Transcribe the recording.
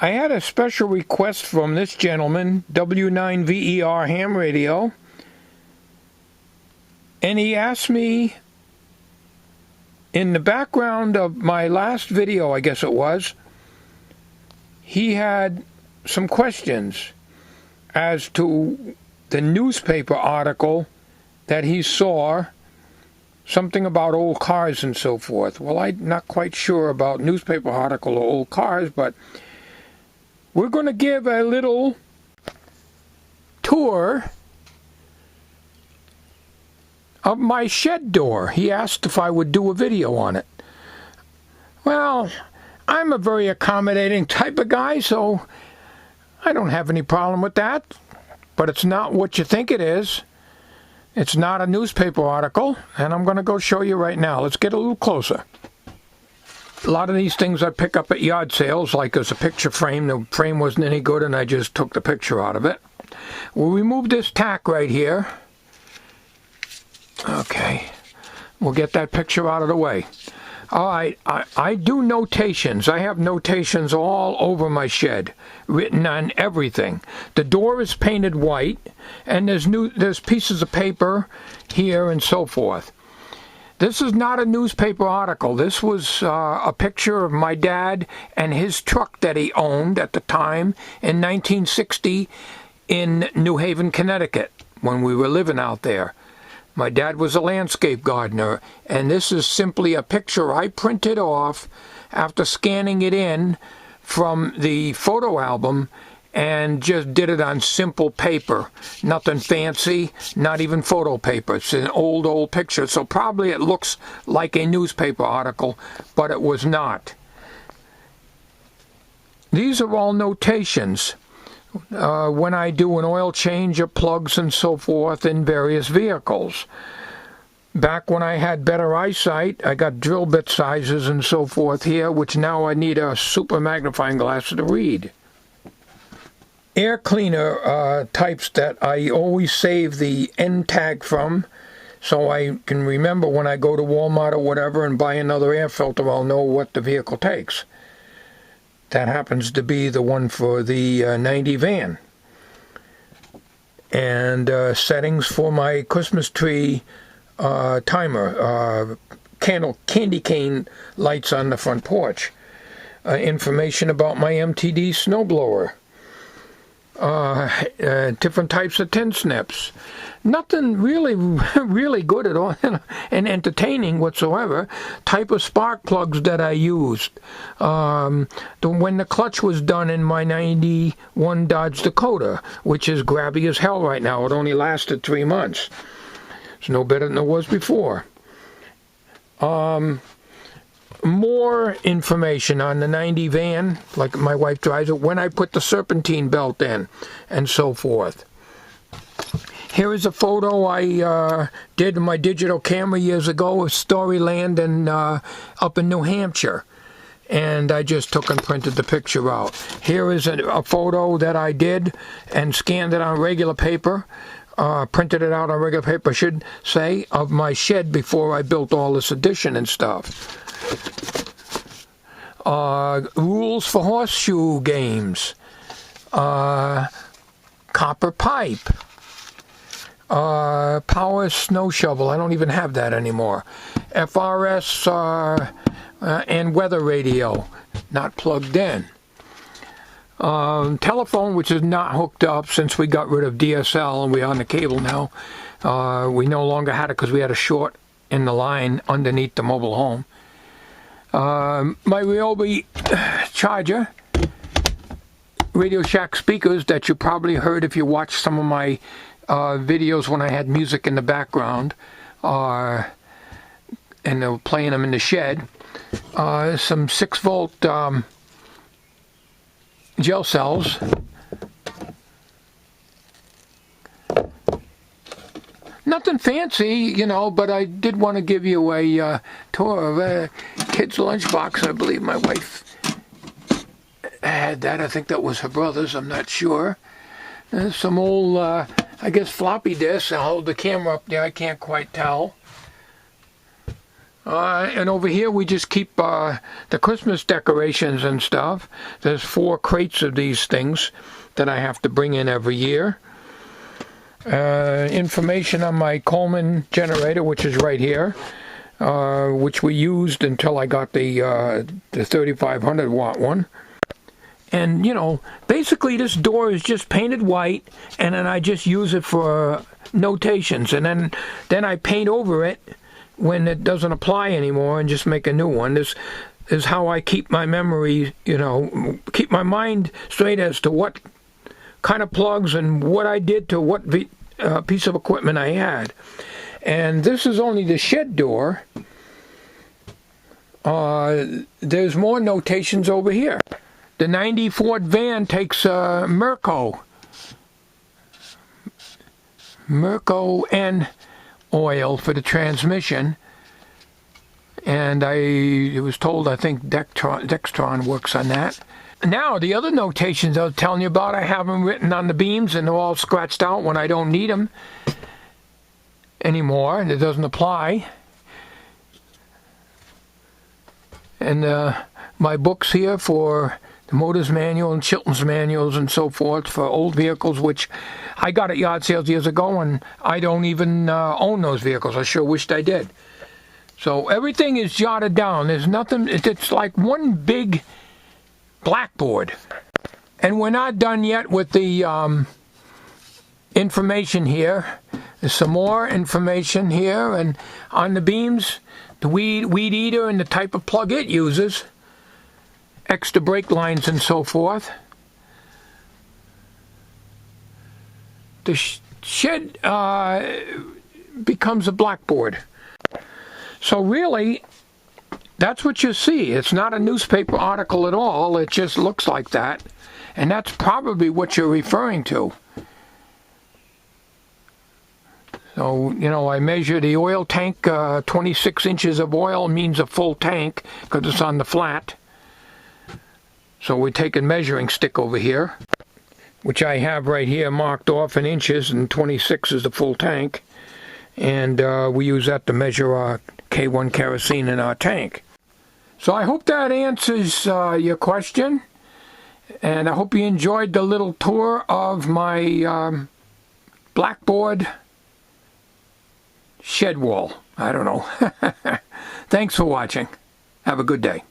I had a special request from this gentleman, W9VER Ham Radio, and he asked me, in the background of my last video, I guess it was, he had some questions as to the newspaper article that he saw, something about old cars and so forth. Well, I'm not quite sure about newspaper article or old cars, but we're going to give a little tour of my shed door. He asked if I would do a video on it. Well, I'm a very accommodating type of guy, so I don't have any problem with that. But it's not what you think it is. It's not a newspaper article, and I'm going to go show you right now. Let's get a little closer. A lot of these things I pick up at yard sales, like as a picture frame. The frame wasn't any good, and I just took the picture out of it. We'll remove this tack right here. Okay. We'll get that picture out of the way. All right, I do notations. I have notations all over my shed, written on everything. The door is painted white, and there's pieces of paper here and so forth. This is not a newspaper article. This was a picture of my dad and his truck that he owned at the time in 1960 in New Haven, Connecticut, when we were living out there. My dad was a landscape gardener, and this is simply a picture I printed off after scanning it in from the photo album and just did it on simple paper. Nothing fancy, not even photo paper. It's an old picture, so probably it looks like a newspaper article, but it was not. These are all notations. When I do an oil change of plugs and so forth in various vehicles. Back when I had better eyesight, I got drill bit sizes and so forth here, which now I need a super magnifying glass to read. Air cleaner types that I always save the end tag from, so I can remember when I go to Walmart or whatever and buy another air filter, I'll know what the vehicle takes. That happens to be the one for the 90 van. And settings for my Christmas tree timer, candy cane lights on the front porch, information about my MTD snowblower, different types of tin snips. Nothing really good at all and entertaining whatsoever. Type of spark plugs that I used. When the clutch was done in my 91 Dodge Dakota, which is grabby as hell right now. It only lasted 3 months. It's no better than it was before. More information on the 90 van, like my wife drives it, when I put the serpentine belt in, and so forth. Here is a photo I did in my digital camera years ago of Storyland and up in New Hampshire. And I just took and printed the picture out. Here is a photo that I did and scanned it on regular paper. Printed it out on regular paper, I should say, of my shed before I built all this addition and stuff. Rules for horseshoe games. Copper pipe. Power snow shovel. I don't even have that anymore. FRS and weather radio. Not plugged in. Telephone, which is not hooked up since we got rid of DSL and we're on the cable now. We no longer had it because we had a short in the line underneath the mobile home. My Ryobi charger. Radio Shack speakers that you probably heard if you watched some of my videos when I had music in the background, and they were playing them in the shed. Some 6-volt gel cells. Nothing fancy, you know, but I did want to give you a tour of a kid's lunchbox. I believe my wife had that. I think that was her brother's. I'm not sure. There's some old, I guess, floppy disks. I'll hold the camera up there. I can't quite tell. And over here we just keep the Christmas decorations and stuff. There's 4 crates of these things that I have to bring in every year. Information on my Coleman generator, which is right here, which we used until I got the 3500 watt one. And, you know, basically this door is just painted white, and then I just use it for notations. And then I paint over it when it doesn't apply anymore and just make a new one. This is how I keep my memory, you know, keep my mind straight as to what kind of plugs and what I did to what piece of equipment I had. And this is only the shed door. There's more notations over here. The 90 Ford van takes Merco N oil for the transmission, and I was told I think Dextron works on that. Now the other notations I was telling you about, I have them written on the beams, and they're all scratched out when I don't need them anymore, and it doesn't apply. And my books here for the Motors Manual and Chilton's Manuals and so forth for old vehicles, which I got at yard sales years ago, and I don't even own those vehicles. I sure wished I did. So everything is jotted down. There's nothing, it's like one big blackboard. And we're not done yet with the information here. There's some more information here, and on the beams, the weed eater and the type of plug it uses, extra brake lines and so forth. The shed becomes a blackboard. So really, that's what you see. It's not a newspaper article at all. It just looks like that. And that's probably what you're referring to. So, you know, I measure the oil tank. 26 inches of oil means a full tank because it's on the flat. So we take a measuring stick over here, which I have right here marked off in inches, and 26 is the full tank. And we use that to measure our K1 kerosene in our tank. So I hope that answers your question. And I hope you enjoyed the little tour of my blackboard shed wall. I don't know. Thanks for watching. Have a good day.